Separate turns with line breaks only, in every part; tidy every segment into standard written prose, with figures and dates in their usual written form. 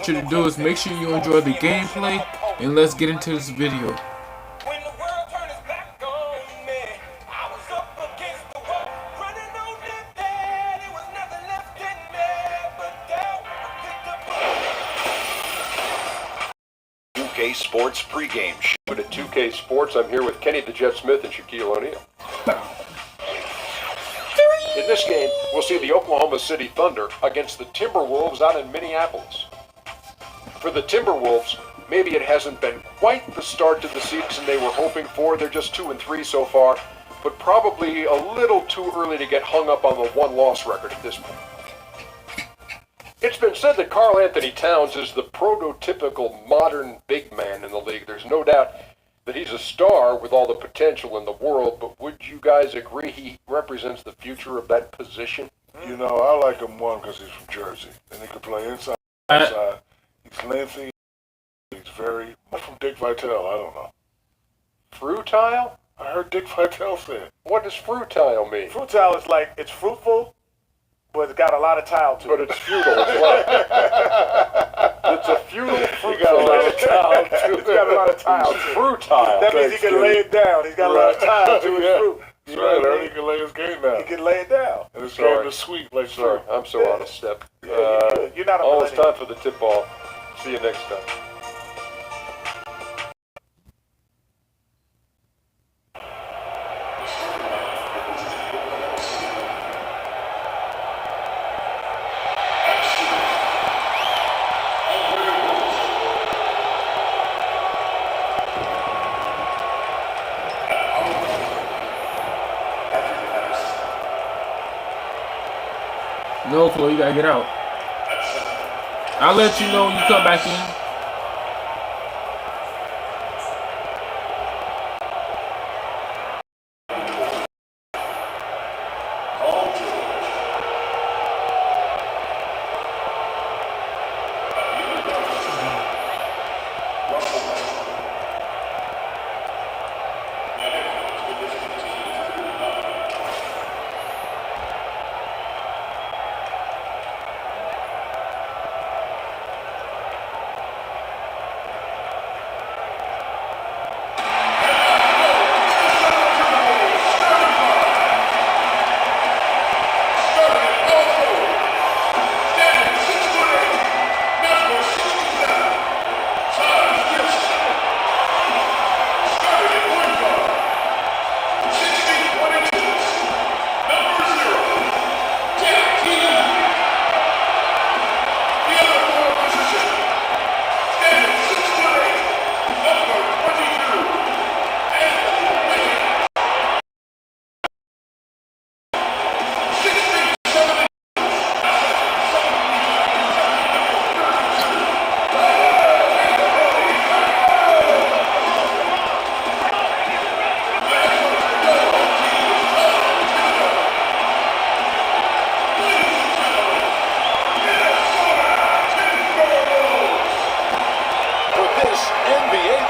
want you to do is make sure you enjoy the gameplay, and let's get into this video.
Sports pregame show at 2K Sports. I'm here with Kenny the Jet Smith and Shaquille O'Neal. In this game, we'll see the Oklahoma City Thunder against the Timberwolves out in Minneapolis. For the Timberwolves, maybe it hasn't been quite the start to the season they were hoping for. They're just 2-3 so far, but probably a little too early to get hung up on the one-loss record at this point. It's been said that Karl Anthony Towns is the prototypical modern big man in the league. There's no doubt that he's a star with all the potential in the world, but would you guys agree he represents the future of that position?
You know, I like him one because he's from Jersey, and he can play inside, outside. He's lengthy. He's very much from Dick Vitale. I don't know.
Fruitile?
I heard Dick Vitale say it.
What does fruitile mean?
Fruitile is like, it's fruitful, but it's got a lot of tile to it.
But it's futile as well. It's a futile fruit.
Got a lot of tile to it. It's got a lot of tile to it.
Fruitile.
That means he can lay it down. He's got a lot of tile to his fruit.
That's right, Ernie. He can lay his game down.
He can lay it down.
And his game is sweet, like
sorry. I'm so out of step.
You're not a
Almost time for the tip ball. See you next time.
No, Chloe, you gotta get out. I'll let you know when you come back in.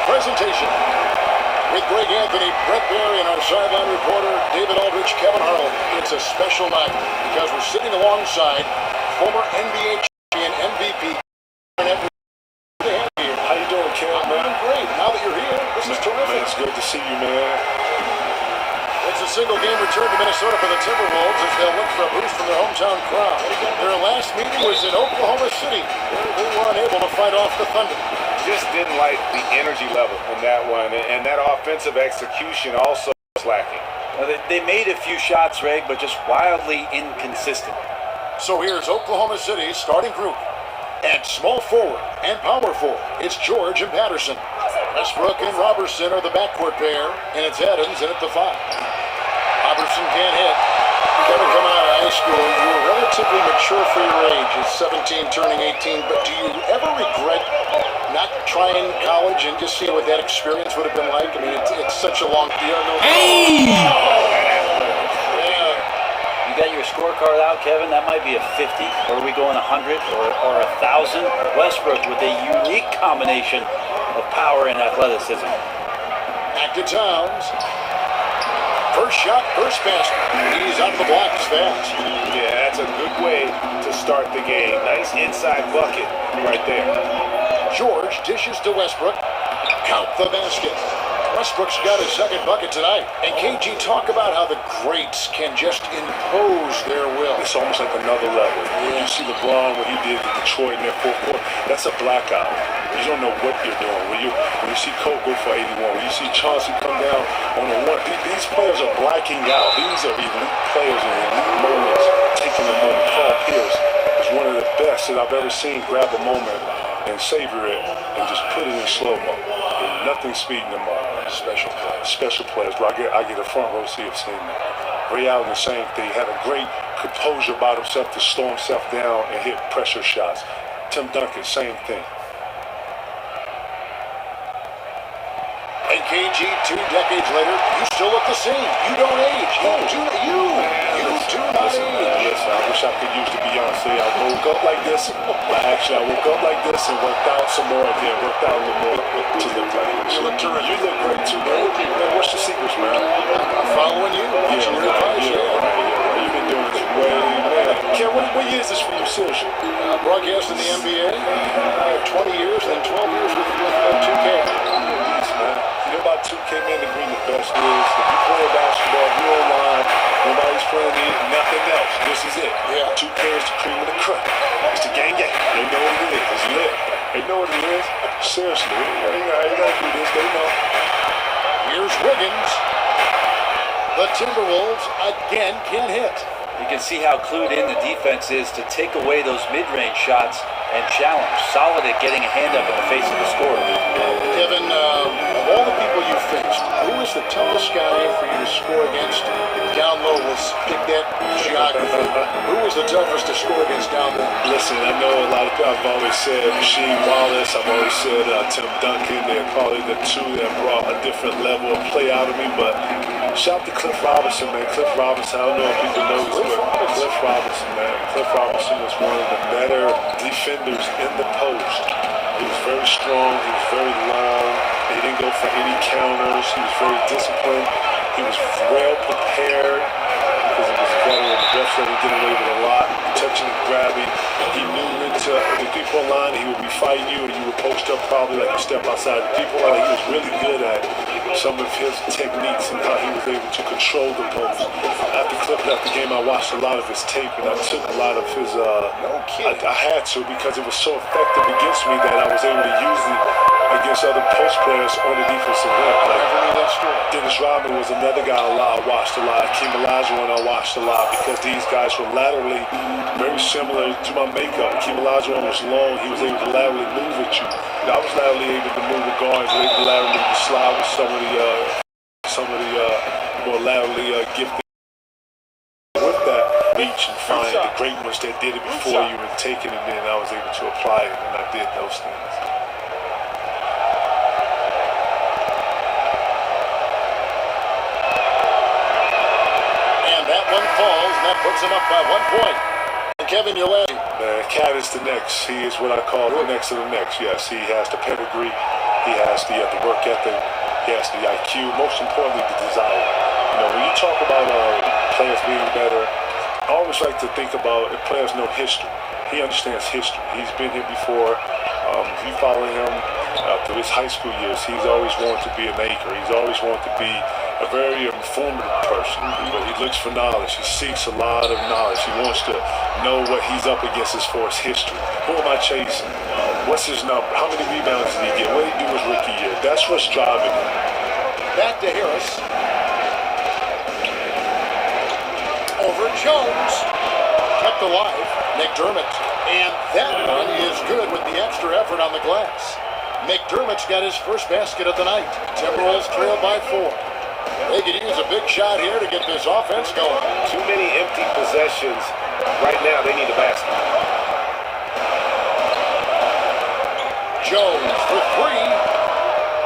Presentation with Greg Anthony, Brett Barry, and our sideline reporter David Aldrich, Kevin Harlan. It's a special night because we're sitting alongside former NBA champion MVP. How you doing, Kev? I'm doing great. Now that you're here, this is terrific.
Man, it's good to see you, man.
It's a single game return to Minnesota for the Timberwolves as they'll look for a boost from their hometown crowd. Their last meeting was in Oklahoma City, where they were unable to fight off the Thunder.
Just didn't like the energy level in that one, and that offensive execution also was lacking.
They made a few shots, Reg, but just wildly inconsistent.
So here's Oklahoma City's starting group. At small forward and power forward, it's George and Patterson. Westbrook and Robertson are the backcourt pair, and it's Adams in at the 5. Robertson can't hit. Kevin, coming out of high school, you were relatively mature for your age, at 17 turning 18, but do you ever regret not trying college and just seeing what that experience would have been like? I mean, it's such a long deal.
Hey!
You got your scorecard out, Kevin? That might be a 50, or are we going 100 or 1,000? Westbrook with a unique combination of power and athleticism.
Back to Towns. First shot, first basket. He's out of the blocks fast.
Yeah, that's a good way to start the game. Nice inside bucket right there.
George dishes to Westbrook. Count the basket. Westbrook's got his second bucket tonight. And KG, talk about how the greats can just impose their will.
It's almost like another level. When you see LeBron, what he did to Detroit in their fourth quarter, that's a blackout. You don't know what you're doing. When you see Kobe go for 81, when you see Chauncey come down on a one, these players are blacking out. These are elite players in elite moments, taking the moment. Paul Pierce is one of the best that I've ever seen grab a moment and savor it and just put it in slow-mo. Nothing speeding them up.
Special players.
Special players. But I get a front row seat of seeing that. Ray Allen, the same thing. Had a great composure about himself to slow himself down and hit pressure shots. Tim Duncan, same thing.
And KG, 2 decades later, you still look the same. You don't age. You do not age.
Listen, I wish I could use the Beyonce. I woke up like this. I woke up like this and worked out some more again. Worked out a little more to look like this.
You look terrific.
You look great too, man. What's the secrets, man?
I'm following you. Watching your advice.
You've been doing this way, man. Ken, what year is this for you, seriously?
Broadcast in the NBA. 20 years and 12 years with 2K.
You know about 2K, man, to bring the best is, if you play basketball, if you're online, nobody's playing it, nothing else. This is it.
Yeah.
2K is the cream of the crop. It's the gang. They know what it is. It's lit. They know what it is. Seriously, they gotta do this. They know.
Here's Wiggins. The Timberwolves again can't hit.
You can see how clued in the defense is to take away those mid-range shots and challenge. Solid at getting a hand up in the face of the scorer.
Kevin, of all the people you faced, who is the toughest guy for you to score against? Down low, let's pick that geography. Who is the toughest to score against down low?
Listen, I know a lot of people, I've always said Rasheed Wallace, I've always said Tim Duncan. They're probably the two that brought a different level of play out of me, but shout out to Cliff Robinson, man. Cliff Robinson, I don't know if people know this, but Cliff Robinson, man. Cliff Robinson was one of the better defenders in the post. He was very strong, he was very long, he didn't go for any counters, he was very disciplined, he was well prepared because he was a veteran. The refs let him get away with a lot, touching and grabbing. He knew into the people line, he would be fighting you and you would post up probably like you step outside the people line. He was really good at some of his techniques and how he was able to control the post. After Cliff left the game, I watched a lot of his tape and I took a lot of his, I had to because it was so effective against me that I was able to use it against other post players on the defensive end. Like, Dennis Rodman was another guy I watched a lot. Hakeem Olajuwon I watched a lot because these guys were laterally very similar to my makeup. Hakeem Olajuwon was long, he was able to laterally move with you. I was laterally able to move with guards, able to laterally slide with some of the more laterally gifted. With that, reach and find the great ones that did it before you and taking it in, I was able to apply it and I did those things.
That one falls, and that puts him up by 1 point. And Kevin, you'll add.
Cat is the next. He is what I call the next of the next. Yes, he has the pedigree. He has the work ethic. He has the IQ. Most importantly, the desire. You know, when you talk about players being better, I always like to think about if players know history. He understands history. He's been here before. If you follow him through his high school years, he's always wanted to be an anchor. He's always wanted to be a very informative person. But he looks for knowledge. He seeks a lot of knowledge. He wants to know what he's up against as far as history. Who am I chasing? What's his number? How many rebounds did he get? What did he do his rookie year? That's what's driving him.
Back to Harris. Over Jones. Kept alive. McDermott. And that one is good with the extra effort on the glass. McDermott's got his first basket of the night. Timberwolves trail by 4. They could use a big shot here to get this offense going.
Too many empty possessions. Right now, they need a basket.
Jones for 3.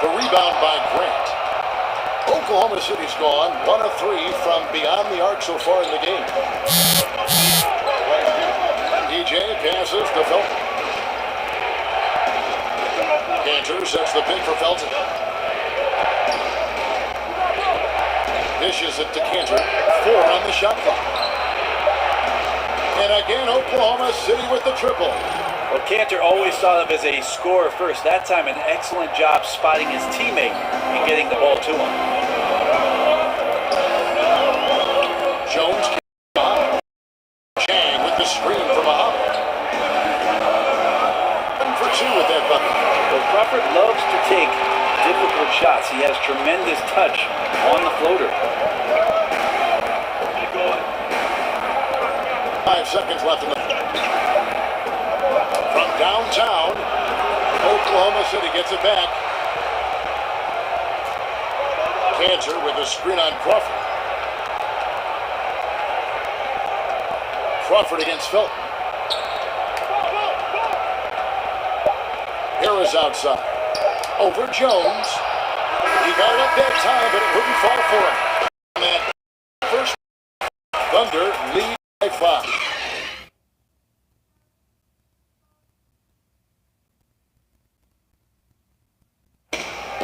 The rebound by Grant. Oklahoma City's gone 1 of 3 from beyond the arc so far in the game. DJ passes to Felton. Cantor sets the pick for Felton. His Dishes it to Cantor. 4 on the shot clock. And again, Oklahoma City with the triple.
Well, Cantor always thought of as a scorer first. That time, an excellent job spotting his teammate and getting the ball to him.
Jones, Chang with the screen from Muhammad. 1 for 2 with that bucket.
Well, Crawford loves to take difficult shots. He has tremendous touch on the floater.
5 seconds left in the... From downtown, Oklahoma City gets it back. Cantor with a screen on Crawford. Crawford against Felton. Harris outside. Over Jones. He got it up that time, but it wouldn't fall for him. And that first, Thunder lead by 5.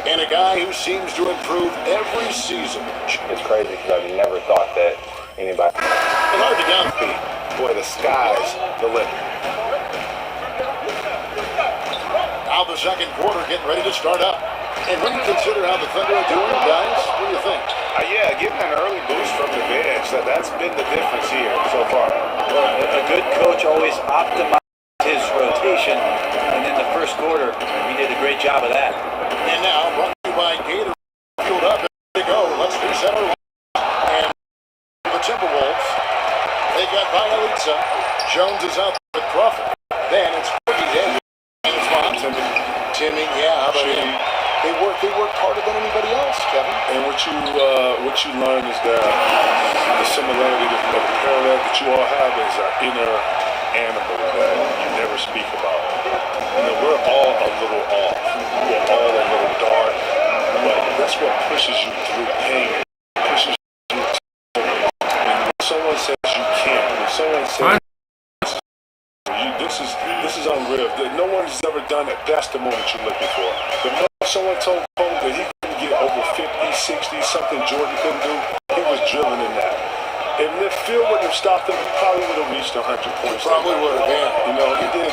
And a guy who seems to improve every season.
It's crazy because I've never thought that anybody.
It's hard to downbeat.
Boy, the sky's the limit.
Now the second quarter getting ready to start up. And when you consider how the Thunder are doing, guys, what do you think?
Yeah, getting an early boost from the bench. That's been the difference here so far.
Well, a good coach always optimizes his rotation, and in the first quarter, he did a great job of that.
And now, brought to you by Gator, fueled up and ready to go. Let's reset our line. And the Timberwolves, they got Bielitsa. Jones is out with Crawford. Then it's Corky's edge. And it's Von Timmy, yeah, how about him? They worked harder than anybody else, Kevin.
And what you learn is that the similarity, the parallel that you all have is an inner animal that you never speak about. We're all a little off. We're all a little dark, but that's what pushes you through pain. Pushes you through when someone says you can't, when someone says this is unreal. No one has ever done it. That's the moment you're looking for. The moment someone told Cole that he couldn't get over 50, 60, something Jordan couldn't do, he was driven in that. And if Phil wouldn't have stopped him, he probably would have reached 100 points.
Probably would have, yeah.
He did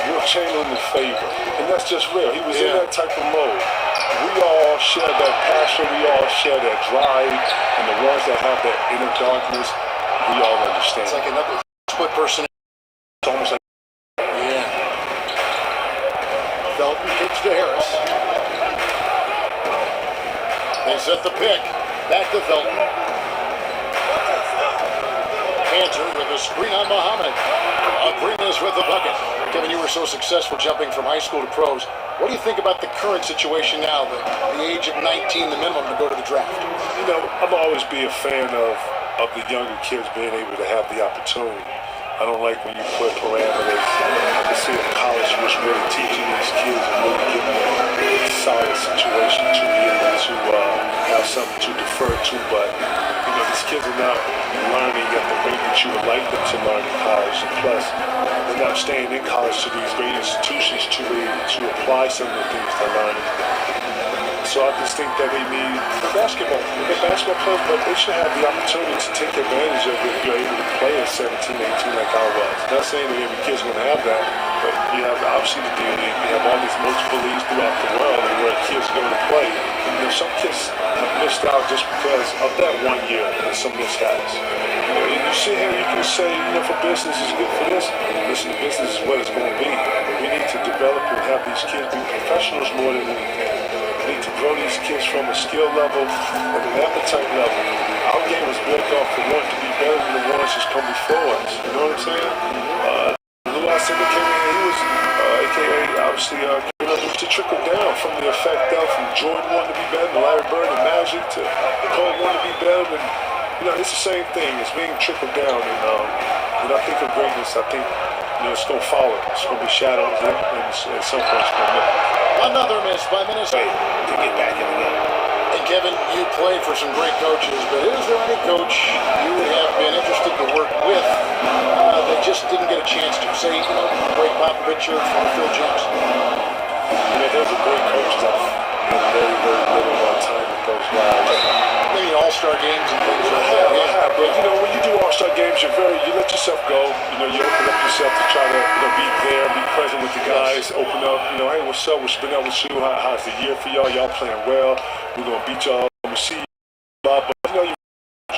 Will Chamberlain a favor. And that's just real. He was in that type of mode. We all share that passion. We all share that drive. And the ones that have that inner darkness, we all understand.
It's like another split person.
It's almost like
Felton kicks to Harris. They set the pick. Back to Felton. Cantor with a screen on Muhammad. Abrinas with the bucket. Kevin, you were so successful jumping from high school to pros. What do you think about the current situation now, the age of 19, the minimum to go to the draft?
I'll always be a fan of the younger kids being able to have the opportunity. I don't like when you put parameters. I can see if college was really teaching these kids and really giving them a solid situation to be able to have something to defer to. But, these kids are not learning at the rate that you would like them to learn in college. And plus, they're not staying in college to these great institutions to be able to apply some of the things they're learning. So I just think that they need basketball. They're basketball players, but they should have the opportunity to take advantage of it if you're able to play at 17, 18 like I was. Not saying that every kid's going to have that, but you have obviously the D-League. You have all these multiple leagues throughout the world where kids go to play. Some kids have missed out just because of that 1 year and some mishaps. You sit here, you can say, for business is good for this. Listen, business is what it's going to be. We need to develop and have these kids be professionals more than anything. We need to grow these kids from a skill level and an appetite level. Our game was built off for wanting to be better than the ones that's come before us. You know what I'm saying? Lou Alcindor came in, he was, a.k.a. obviously, it was to trickle down from the effect of from Jordan wanting to be better than Larry Bird and Magic to Cole wanting to be better than, it's the same thing. It's being trickled down. And when I think of greatness, I think, it's going to follow. It's going to be shadows and at some point it's going to miss.
Another miss by Minnesota
to get back in the game.
And Kevin, you played for some great coaches, but is there any coach you would have been interested to work with that just didn't get a chance to? Say, great Popovich or Phil Jackson.
There's a great coach that had very, very little time with those guys.
Maybe All-Star All-Star games and things like
I
that.
have, but you know, when you do All-Star games, you let yourself go. You know, you open up yourself to try to, be there, be present with the guys, open up, hey, what's up? What's been up with you? How's the year for y'all? Y'all playing well. We're gonna beat y'all. We see you a lot, but you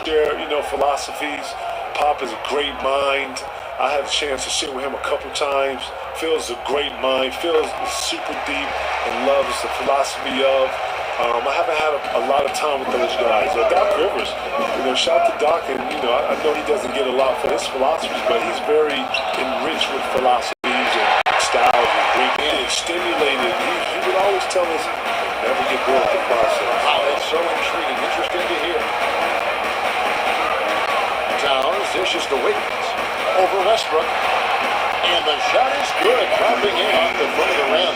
share, philosophies. Pop is a great mind. I had a chance to sit with him a couple times. Phil's a great mind. Phil's super deep and loves the philosophy of. I haven't had a lot of time with those guys. Doc Rivers, shout to Doc, and I know he doesn't get a lot for his philosophies, but he's very enriched with philosophies and styles and great and stimulated. He would always tell us, never get bored with the process.
Wow, that's so intriguing. Interesting to hear. Towns dishes to Wiggins over Westbrook, and the shot is good, dropping in off the front of the rim.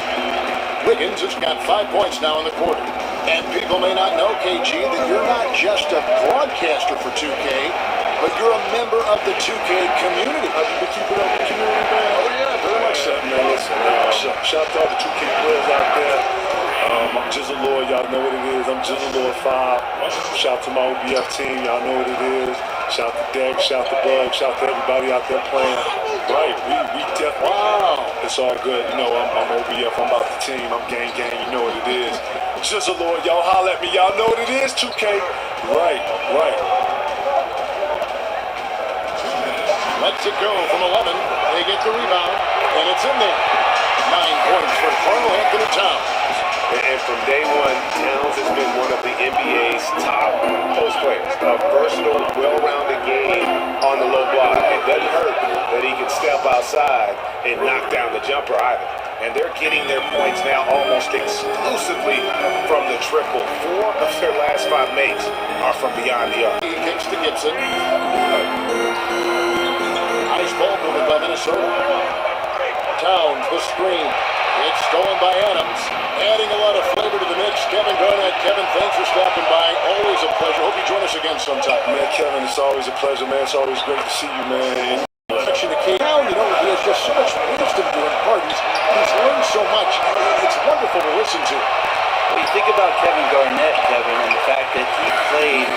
Wiggins has got 5 points now in the quarter. And people may not know, KG, that you're not just a broadcaster for 2K, but you're a member of the 2K community.
Have you been keeping up with the community, man?
Oh, yeah, very much so.
Man, listen, shout out to all the 2K players out there. I'm Jizzle Lord, y'all know what it is. I'm Jizzle Lord 5. Shout to my OBF team, y'all know what it is. Shout to Deck, shout to Bug, shout to everybody out there playing. Right, we definitely.
Wow.
It's all good. I'm OBF, I'm about the team, I'm gang, you know what it is. Jizzle Lord, y'all holler at me, y'all know what it is, 2K. Right.
Lets it go from 11. They get the rebound, and it's in there. 9 points for Carl Anthony Towns.
And from day one, Towns has been one of the NBA's top post players. A versatile, well-rounded game on the low block. It doesn't hurt that he can step outside and knock down the jumper either. And they're getting their points now almost exclusively from the triple. 4 of their last 5 makes are from beyond the arc.
He kicks to Gibson. Nice ball movement by Minnesota. Towns, the screen. It's stolen by Adams. Adding a lot of flavor to the mix. Kevin Garnett. Kevin, thanks for stopping by. Always a pleasure. Hope you join us again sometime.
Man, Kevin, it's always a pleasure, man. It's always great to see you, man.
Now, he has just so much wisdom to impart. He's learned so much. It's wonderful to listen to.
Well, you think about Kevin Garnett, Kevin, and the fact that he played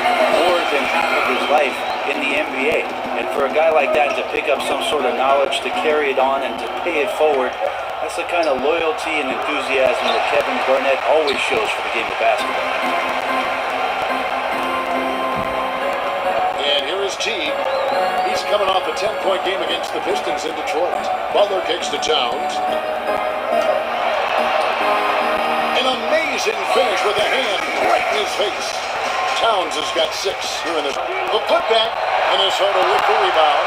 more than half of his life in the NBA. And for a guy like that to pick up some sort of knowledge, to carry it on, and to pay it forward, that's the kind of loyalty and enthusiasm that Kevin Garnett always shows for the game of basketball.
And here is Teague. He's coming off a 10-point game against the Pistons in Detroit. Butler kicks to Towns. An amazing finish with a hand right in his face. Towns has got 6 here in this. The putback. Minnesota with the rebound.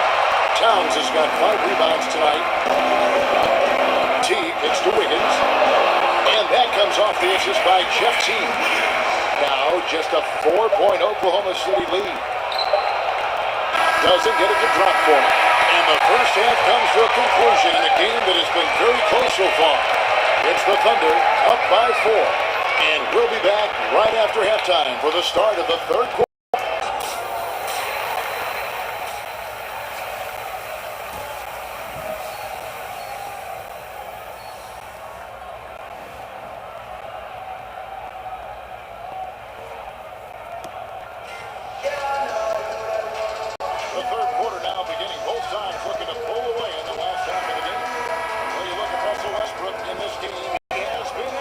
Towns has got 5 rebounds tonight. Teague kicks to Wiggins. And that comes off the assist by Jeff Teague. Now just a 4-point Oklahoma City lead. Doesn't get a good drop for him. And the first half comes to a conclusion in a game that has been very close so far. It's the Thunder up by 4. And we'll be back right after halftime for the start of the third quarter. The third quarter now beginning. Both sides looking to pull away in the last half of the game. When you look at Russell Westbrook in this game, he has been.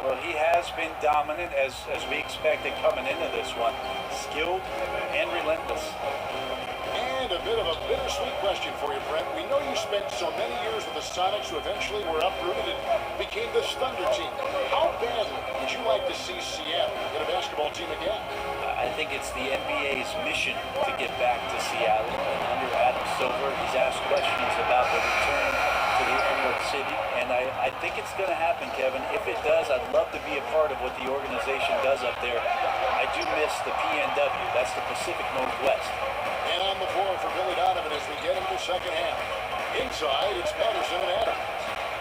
Well, he has been dominant as we expected coming into this one. Skilled and relentless.
And a bit of a bittersweet question for you, Brent. We know you spent so many years with the Sonics who eventually were uprooted and became this Thunder team. How badly would you like to see Seattle get a basketball team again?
I think it's the NBA's mission to get back to Seattle. And under Adam Silver, he's asked questions about the return to the Emerald City. And I think it's going to happen, Kevin. If it does, I'd love to be a part of what the organization does up there. I do miss the PNW. That's the Pacific Northwest.
And on the floor for Billy Donovan as we get into the second half. Inside, it's Patterson and Adams.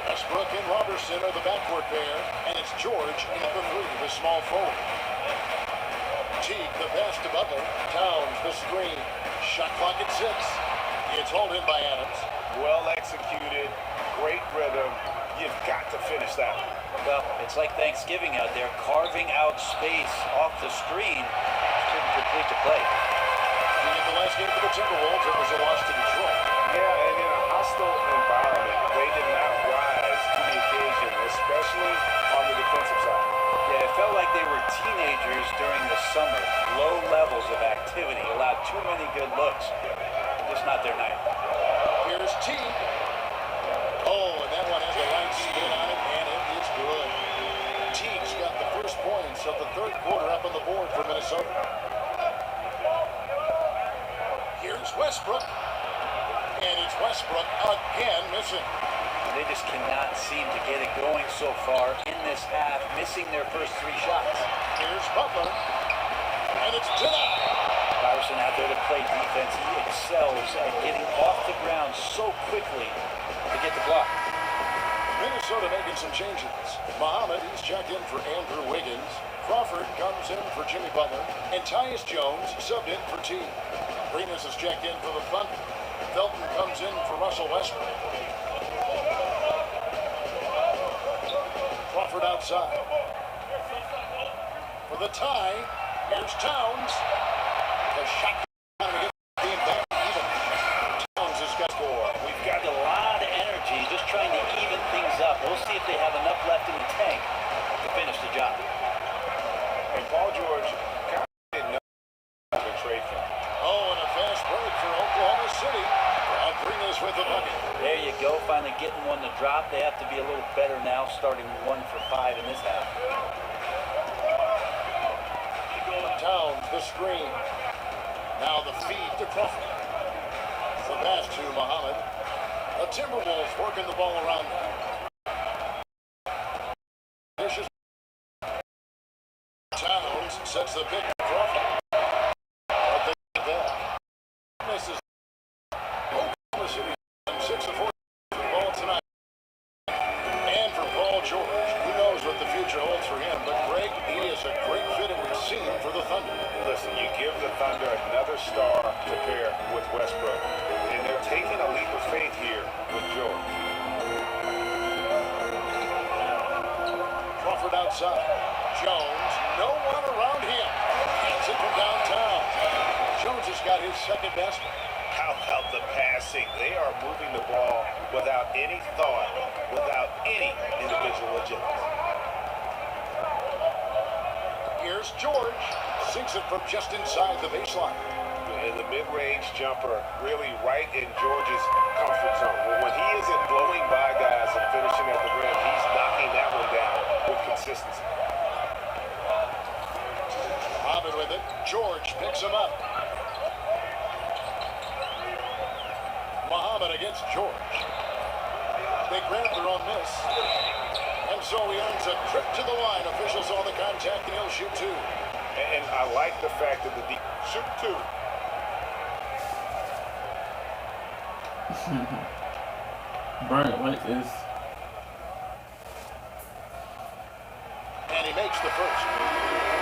Westbrook and Robertson are the backcourt pair, and it's George in the 3, the small forward. Teague, the pass to Butler. Towns, the screen. Shot clock at 6. It's hauled in by Adams.
Well executed, great rhythm. You've got to finish that one.
Well, it's like Thanksgiving out there, carving out space off the screen. to play.
You get the last game for the Timberwolves. It was a loss to Detroit.
Yeah, and in a hostile environment, they did not rise to the occasion, especially on the defensive side.
Yeah, it felt like they were teenagers during the summer. Low levels of activity, allowed too many good looks. Just not their night.
Here's Teague. Oh, and that one has a light spin on it, and it is good. Teague's got the first points of the third quarter up on the board for Minnesota. Here's Westbrook. And it's Westbrook again missing.
They just cannot seem to get it going so far in this half, missing their first 3 shots.
Here's Butler. And it's denied.
Patterson out there to play defense. He excels at getting off the ground so quickly to get the block.
Minnesota making some changes. Muhammad, he's checked in for Andrew Wiggins. Crawford comes in for Jimmy Butler. And Tyus Jones subbed in for T. Renas is checked in for the Thunder. Felton comes in for Russell Westbrook. Crawford outside. For the tie, here's Towns. The shot to get the game back even. Towns has got score.
We've got a lot of energy just trying to even things up. We'll see if they have enough left in the tank to finish the job.
And Paul George kind of didn't know the trade for him.
Oh, and a fast break for Oklahoma City. Bring us with the bucket.
There you go, finally getting one to drop. They have to be a little better now, starting 1 for 5 in this half.
Towns, the screen. Now the feed to Crawford. The pass to Muhammad. The Timberwolves working the ball around them. Dishes. Towns sets the pick to Crawford. But they get back. Misses. Oklahoma City 6 of 4 ball tonight. And for Paul George, who knows what the future holds for him, but Greg, he is a great fit and we've seen for the Thunder.
Listen, you give the Thunder another star to pair with Westbrook, and they're taking a leap of faith here with George.
Crawford outside. Jones, no one around him. Hands it from downtown. Jones has got his second basket.
How about the passing? They are moving the ball without any thought, without any individual agility.
Here's George. Sinks it from just inside the baseline.
And the mid-range jumper really right in George's comfort zone. When he isn't blowing by guys and finishing at the rim, he's knocking that one down with consistency.
Muhammad with it. George picks him up. Muhammad against George. They grab their own miss. And so he earns a trip to the line. Officials saw the contact and he'll shoot 2.
And I like the fact that the shoot 2.
Brian White is.
And he makes the first.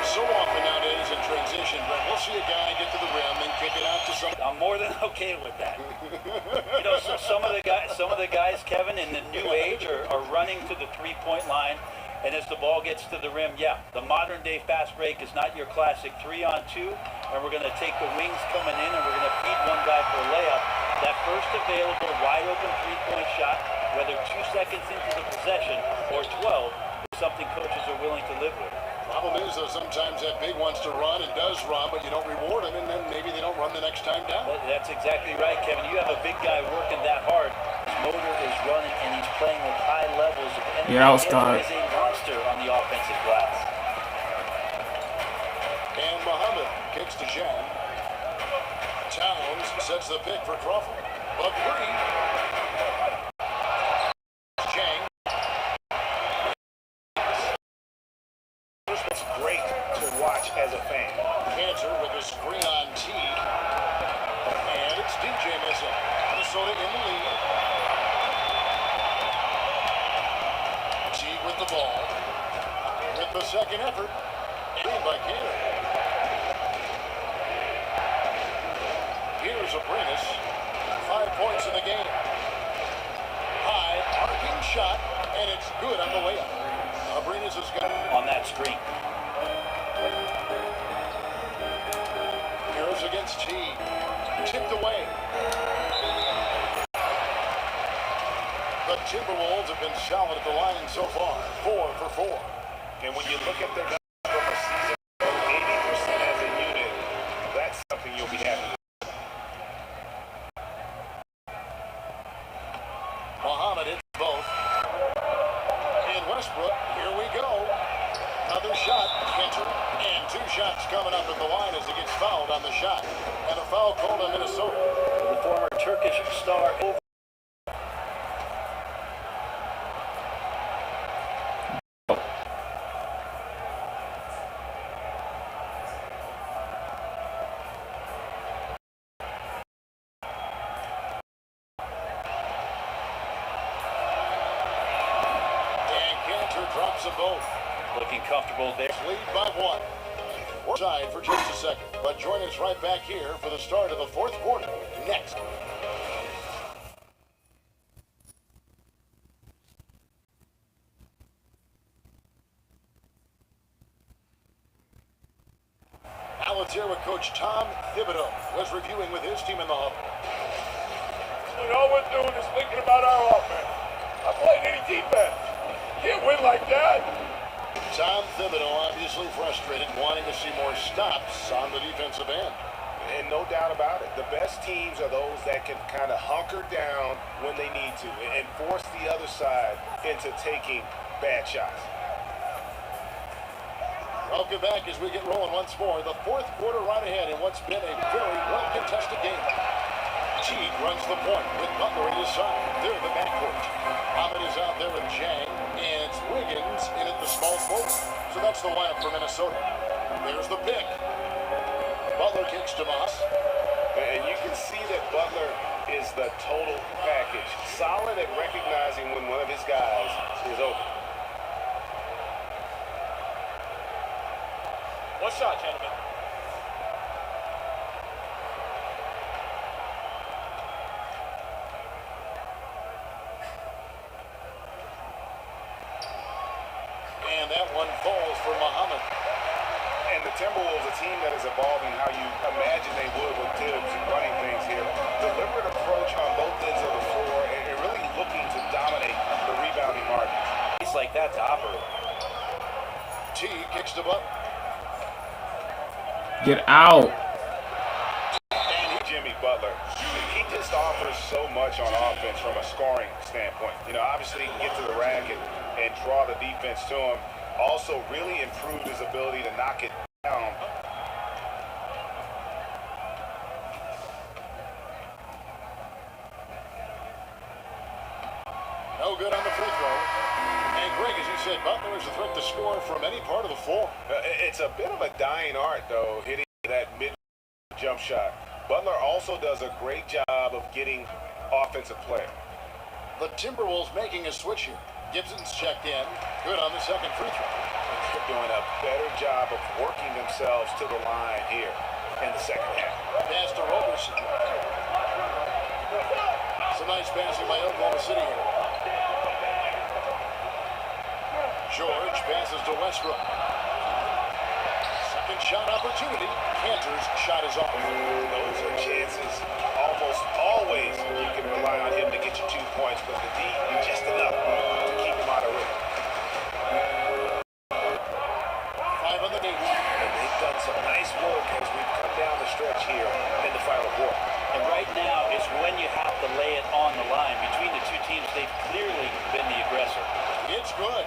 So often nowadays in transition, but we'll see a guy get to the rim and kick it out to somebody.
I'm more than okay with that. You know, so some of the guys, Kevin, in the new age are running to the 3-point line, and as the ball gets to the rim, yeah, the modern day fast break is not your classic 3-on-2, and we're going to take the wings coming in and we're going to feed one guy for a layup. That first available wide open 3-point shot, whether 2 seconds into the possession or 12, is something coaches are willing to live with.
Problem is, though, sometimes that big wants to run and does run, but you don't reward him, and then maybe they don't run the next time down.
That's exactly right, Kevin. You have a big guy working that hard. His motor is running, and he's playing with high levels of energy.
Yeah, I'll start.
He's a monster on the offensive glass.
And Muhammad kicks to Jan. Towns sets the pick for Crawford. A 3. Chang.
It's great to watch as a fan.
Cancer with a screen on T. And it's DJ missing. Minnesota in the lead. T with the ball. With the second effort. Screen by Cantor. Here's Abrinas. 5 points in the game. High, arcing shot, and it's good on the layup. Abrinas has got it.
On that screen.
Timberwolves have been solid at the line so far, 4 for 4.
And when you look at their numbers from a season, 80% as a unit, that's something you'll be happy with.
Muhammad hits both. And Westbrook, here we go. Another shot, Cantor, and 2 shots coming up at the line as he gets fouled on the shot. And a foul called on Minnesota.
The former Turkish star over.
Drops them both.
Looking comfortable there.
Lead by 1. We're tied for just a second, but join us right back here for the start of the 4th quarter. Next. Now let's hear what Coach Tom Thibodeau was reviewing with his team in the huddle.
And all we're doing is thinking about our offense. I'm playing any defense. Can't win like that.
Tom Thibodeau obviously frustrated, wanting to see more stops on the defensive end.
And no doubt about it, the best teams are those that can kind of hunker down when they need to and force the other side into taking bad shots.
Welcome back as we get rolling once more. The 4th quarter right ahead in what's been a very well-contested game. Teague runs the point with Butler at his side. They're the backcourt. Ahmed is out there with Jang, and it's Wiggins in at the small forward. So that's the lineup for Minnesota. There's the pick. Butler kicks to Moss.
And you can see that Butler is the total package. Solid at recognizing when one of his guys is open.
One shot, gentlemen.
And that one falls for Muhammad.
And the Timberwolves, a team that is evolving how you imagine they would with Tibbs running things here. Deliberate approach on both ends of the floor and really looking to dominate the rebounding margin.
It's like that to operate.
T kicks to Butler.
Get out.
And Jimmy Butler, he just offers so much on offense from a scoring standpoint. You know, obviously he can get to the rack and draw the defense to him. Also really improved his ability to knock it down.
No good on the free throw. And Greg, as you said, Butler is a threat to score from any part of the floor.
It's a bit of a dying art, though, hitting that mid jump shot. Butler also does a great job of getting offensive play.
The Timberwolves making a switch here. Gibson's checked in. Good on the second free throw.
They're doing a better job of working themselves to the line here in the second half.
Pass to Roberson. Some nice passing by Oklahoma City here. George passes to Westbrook. Second shot opportunity. Cantor's shot is off.
Those are chances. Almost always you can rely on him to get you 2 points, but the D, just enough to keep him out of rhythm.
5 on the day.
And they've done some nice work as we've come down the stretch here in the final quarter.
And right now is when you have to lay it on the line. Between the two teams, they've clearly been the aggressor.
It's good.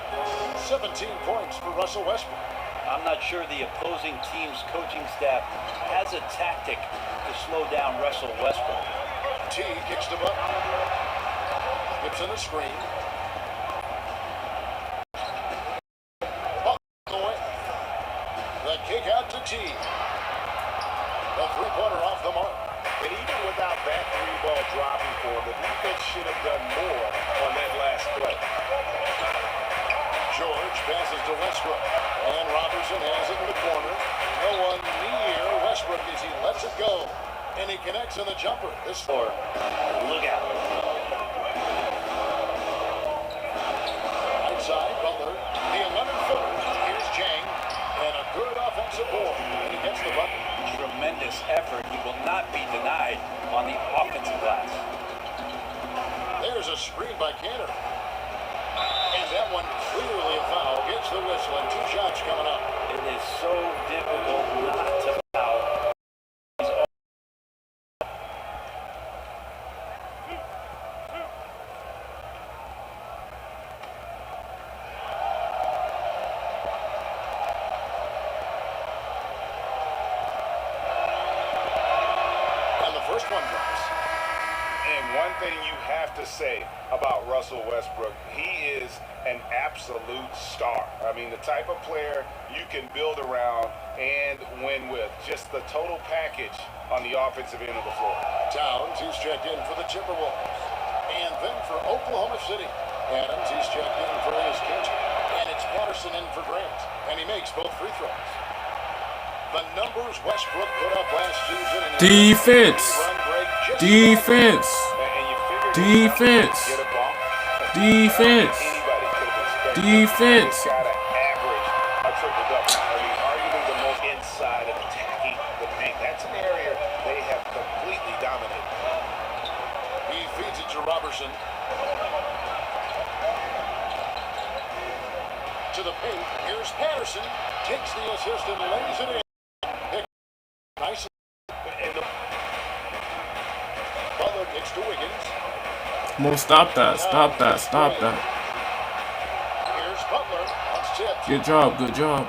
17 points for Russell Westbrook.
I'm not sure the opposing team's coaching staff has a tactic to slow down Russell Westbrook.
T kicks the button. Gibson a screen. Away. The kick out to T. The three-pointer off the mark.
And even without that three ball dropping for him, the defense should have done more on that last play.
George passes to Westbrook. And Robertson has it in the corner. No one near Westbrook as he lets it go. And he connects on the jumper. This
Or look out.
right side, Butler. The 11-footer. Here's Jang. And a good offensive board. And he gets the bucket.
Tremendous effort. He will not be denied on the offensive glass.
There's Here's a screen by Cantor. And that one clearly a foul. Gets the whistle and 2 shots coming up.
It is so difficult not to foul.
And the first one comes.
And one thing you have to say about Russell Westbrook, he is an absolute star. I mean, the type of player you can build around and win with. Just the total package on the offensive end of the floor.
Towns, he's checked in for the Timberwolves. And then for Oklahoma City. Adams, he's checked in for his Cantor. And it's Patterson in for Grant. And he makes both free throws. The numbers Westbrook put up last season.
Defense. Defense. Defense. Defense. Defense.
Got to average a triple-double. I mean, arguably the most inside and attacking the paint. That's an area they have completely dominated.
He feeds it to Robertson. To the paint. Here's Patterson. Takes the assist and lays it in. Nice. And Butler gets to Wiggins.
Come on, stop that. Stop that. Stop that.
Here's Butler. Untipped.
Good job. Good job.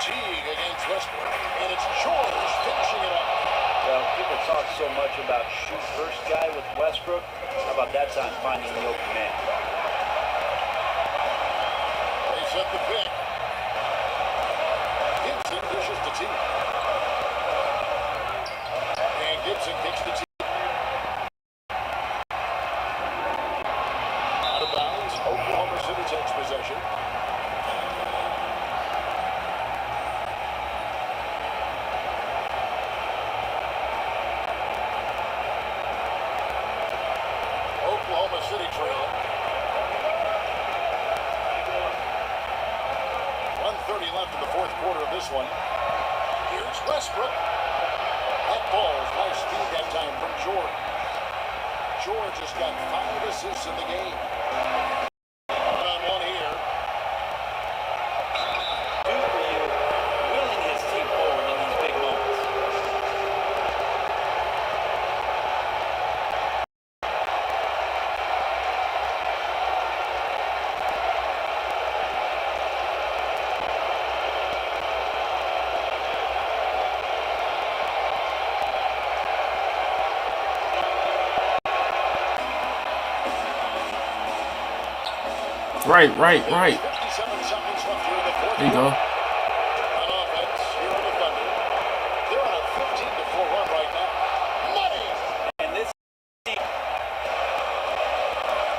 Teague against Westbrook. And it's George finishing it up.
Well, people talk so much about shoot first guy with Westbrook. How about that time finding the open man?
They set the pick. Gibson dishes to Teague. And Gibson kicks the Teague. Out of bounds. Oklahoma City takes possession. Oklahoma City trailing. 1:30 left in the fourth quarter of this one. Here's Westbrook. That ball's high speed that time from George. George has got 5 assists in the game. One here.
Good for you, willing his team forward in these big moments.
Right.
57 seconds left here in the fourth
There you go.
on offense here on the Thunder. They're on a 15-4 run right now. Money!
And this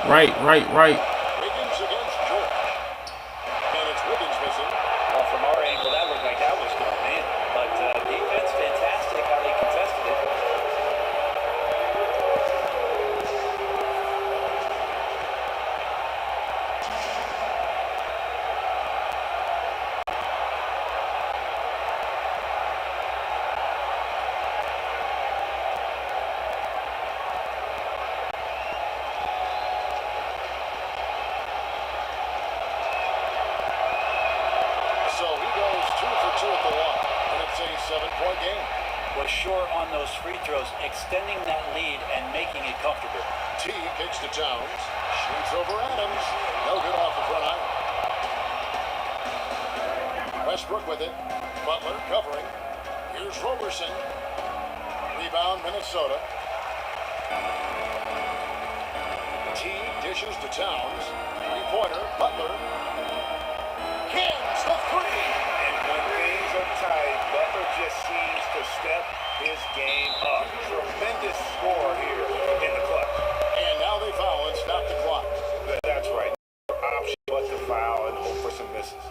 Right.
Wiggins against George. And it's Wiggins missing.
well, from our angle, that looked like that was going in. But defense, fantastic how they contested it.
So he goes 2 for 2 at the line. And it's a 7-point game.
Was short on those free throws, extending that lead and making it comfortable.
T kicks to Towns. Shoots over Adams. No good off the front iron. Westbrook with it. Butler covering. Here's Roberson. Rebound Minnesota. T dishes to Towns. 3-pointer. Butler. Hits the 3.
And when things are tight, Butler just seems to step his game up. Tremendous score here in the clutch.
And now they foul and stop the clock.
That's right. Option but to foul and hope for some misses.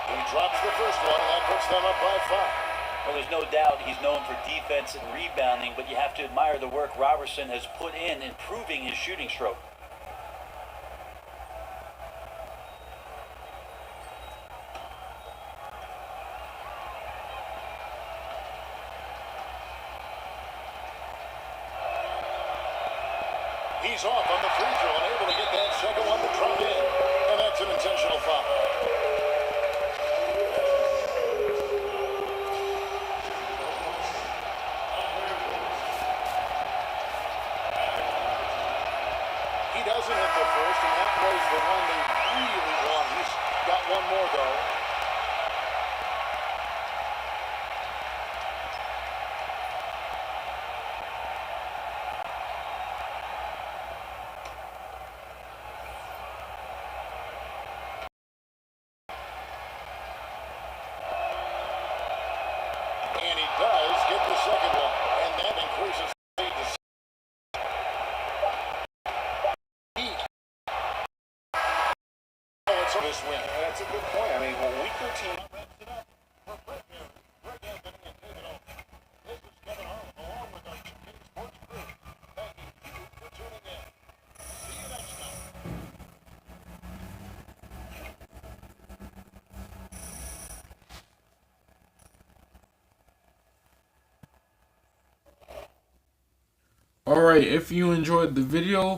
He drops the first one, and that puts them up by 5.
Well, there's no doubt he's known for defense and rebounding, but you have to admire the work Robertson has put in improving his shooting stroke.
He's off on the free throw and able to get that second one to drop in. And that's an intentional foul. He doesn't hit the first, and that was the one they really want. He's got one more, though. And he does get the second one, and that increases the lead to 6. Oh, it's this win.
That's a good point. I mean, a weaker team.
Alright, if you enjoyed the video,